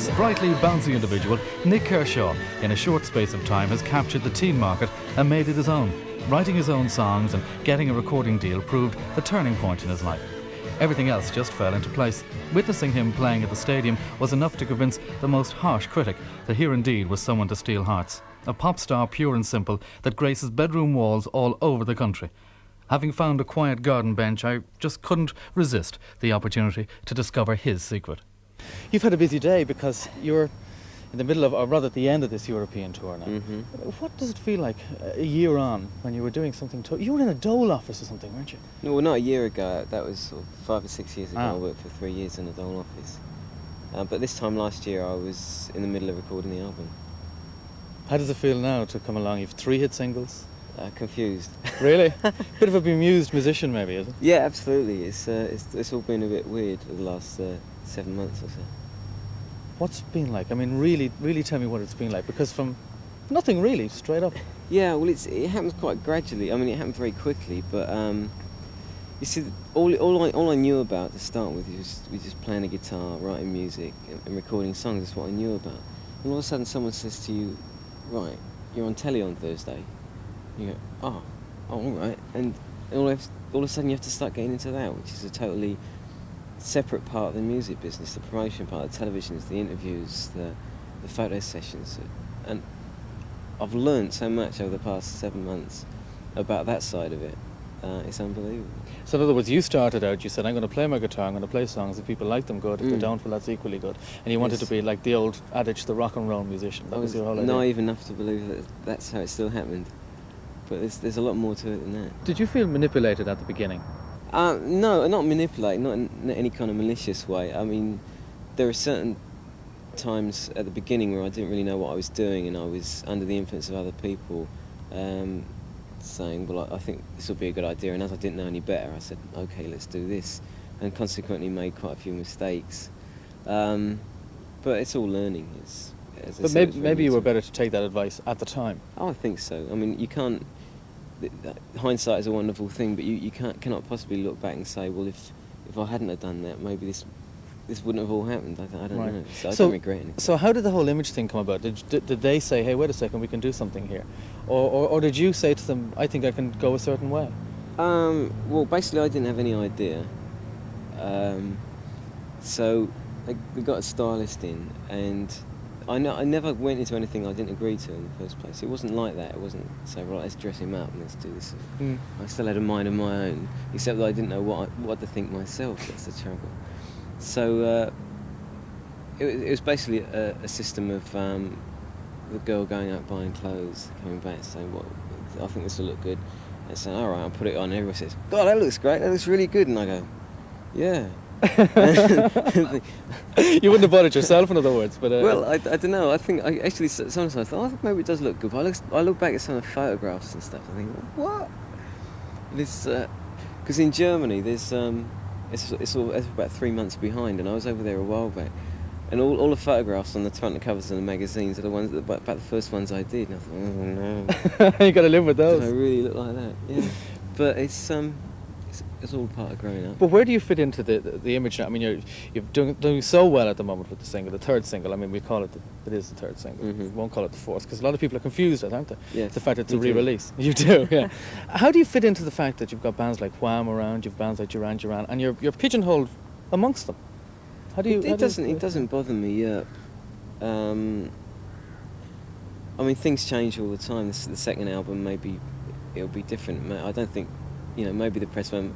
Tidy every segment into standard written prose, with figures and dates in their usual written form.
sprightly, bouncy individual, Nik Kershaw, in a short space of time has captured the teen market and made it his own. Writing his own songs and getting a recording deal proved the turning point in his life. Everything else just fell into place. Witnessing him playing at the stadium was enough to convince the most harsh critic that here indeed was someone to steal hearts. A pop star pure and simple that graces bedroom walls all over the country. Having found a quiet garden bench, I just couldn't resist the opportunity to discover his secret. You've had a busy day because you're in the middle of, or rather at the end of this European tour now. Mm-hmm. What does it feel like a year on when you were doing something? You were in a Dole office or something, weren't you? No, well, not a year ago. That was sort of 5 or 6 years ago. Ah. I worked for 3 years in a Dole office. But this time last year, I was in the middle of recording the album. How does it feel now to come along? You've 3 hit singles. Confused. Really? Bit of a bemused musician, maybe, is it? Yeah, absolutely. It's all been a bit weird for the last 7 months or so. What's it been like? I mean, really tell me what it's been like, because from nothing really, straight up. Yeah, well, it happens quite gradually. I mean, it happened very quickly, but you see, all I knew about to start with was just playing a guitar, writing music, and recording songs. That's what I knew about. And all of a sudden, someone says to you, "Right, you're on telly on Thursday." You go, "Oh, all right," and all of a sudden, you have to start getting into that, which is a totally separate part of the music business, the promotion part, the televisions, the interviews, the photo sessions. And I've learned so much over the past 7 months about that side of it. It's unbelievable. So in other words, you started out, you said, I'm going to play my guitar, I'm going to play songs, if people like them, good, if they don't, well, that's equally good. And you wanted to be like the old adage, the rock and roll musician. That was your whole idea. Naive enough to believe that that's how it still happened. But there's a lot more to it than that. Did you feel manipulated at the beginning? No, not manipulate, not in any kind of malicious way. I mean, there are certain times at the beginning where I didn't really know what I was doing, and I was under the influence of other people saying, well, I think this will be a good idea, and as I didn't know any better, I said, okay, let's do this, and consequently made quite a few mistakes. But it's all learning. But maybe you were better to take that advice at the time. Oh, I think so. I mean, you can't... Hindsight is a wonderful thing, but you cannot possibly look back and say, well, if I hadn't have done that, maybe this wouldn't have all happened. I don't know. So I don't regret anything. So how did the whole image thing come about? Did they say, hey, wait a second, we can do something here? Or did you say to them, I think I can go a certain way? Well, basically I didn't have any idea. So we got a stylist in, and I never went into anything I didn't agree to in the first place. It wasn't like that. It wasn't say, right, let's dress him up and let's do this. I still had a mind of my own, except that I didn't know what to think myself. That's the trouble. So it was basically a system of the girl going out buying clothes, coming back and saying, well, I think this will look good. And saying, all right, I'll put it on. And everyone says, God, that looks great. That looks really good. And I go, yeah. You wouldn't have bought it yourself, in other words, but well, I don't know. I think sometimes I thought, maybe it does look good. But I look back at some of the photographs and stuff. I think, what? This because in Germany there's it's about 3 months behind, and I was over there a while back, and all the photographs on the front covers of the magazines are the ones about the first ones I did. And I thought, oh no, you got to live with those. I really look like that. Yeah, but it's all part of growing up. But where do you fit into the image now? I mean, you're doing so well at the moment with the single, the third single. I mean, we call it it is the third single. Mm-hmm. We won't call it the fourth, because a lot of people are confused, aren't they? Yes, the fact that it's me a too. re-release. You do, yeah. How do you fit into the fact that you've got bands like Wham around, you've bands like Duran Duran, and you're pigeonholed amongst them? How do you? It doesn't bother me yet. I mean, things change all the time. The second album, maybe it'll be different. I don't think, maybe the press won't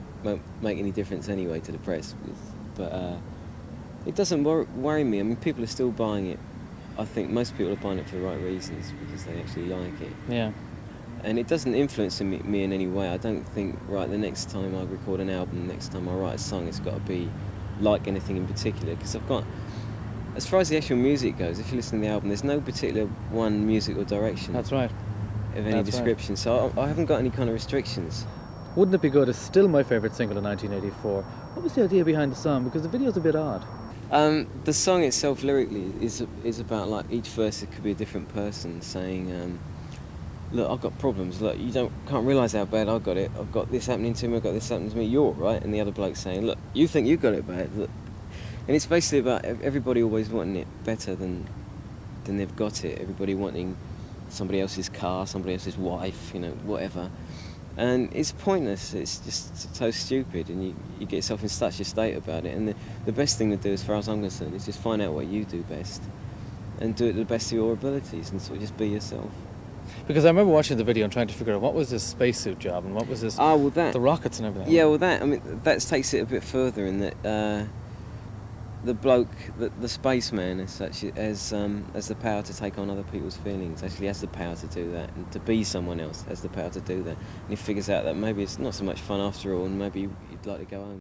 make any difference anyway to the press. But it doesn't worry me. I mean, people are still buying it. I think most people are buying it for the right reasons, because they actually like it. Yeah. And it doesn't influence me in any way. I don't think, right, the next time I record an album, the next time I write a song, it's got to be like anything in particular. Because I've got, as far as the actual music goes, if you listen to the album, there's no particular one musical direction. That's right. Of any description. Right. So I haven't got any kind of restrictions. Wouldn't It Be Good is still my favourite single in 1984. What was the idea behind the song? Because the video's a bit odd. The song itself lyrically is about, like, each verse it could be a different person saying, look, I've got problems. Look, you can't realise how bad I've got it. I've got this happening to me. I've got this happening to me. You're all right. And the other bloke saying, look, you think you got it bad. Look, And it's basically about everybody always wanting it better than they've got it. Everybody wanting somebody else's car, somebody else's wife, whatever. And it's pointless. It's just so stupid, and you get yourself in such a state about it. And the best thing to do, as far as I'm concerned, is just find out what you do best, and do it to the best of your abilities, and sort of just be yourself. Because I remember watching the video and trying to figure out what was this spacesuit job and what was this, the rockets and everything. Yeah, well, that takes it a bit further in that the bloke, the spaceman as such, has the power to take on other people's feelings, actually has the power to do that, and to be someone else has the power to do that. And he figures out that maybe it's not so much fun after all, and maybe you'd like to go home.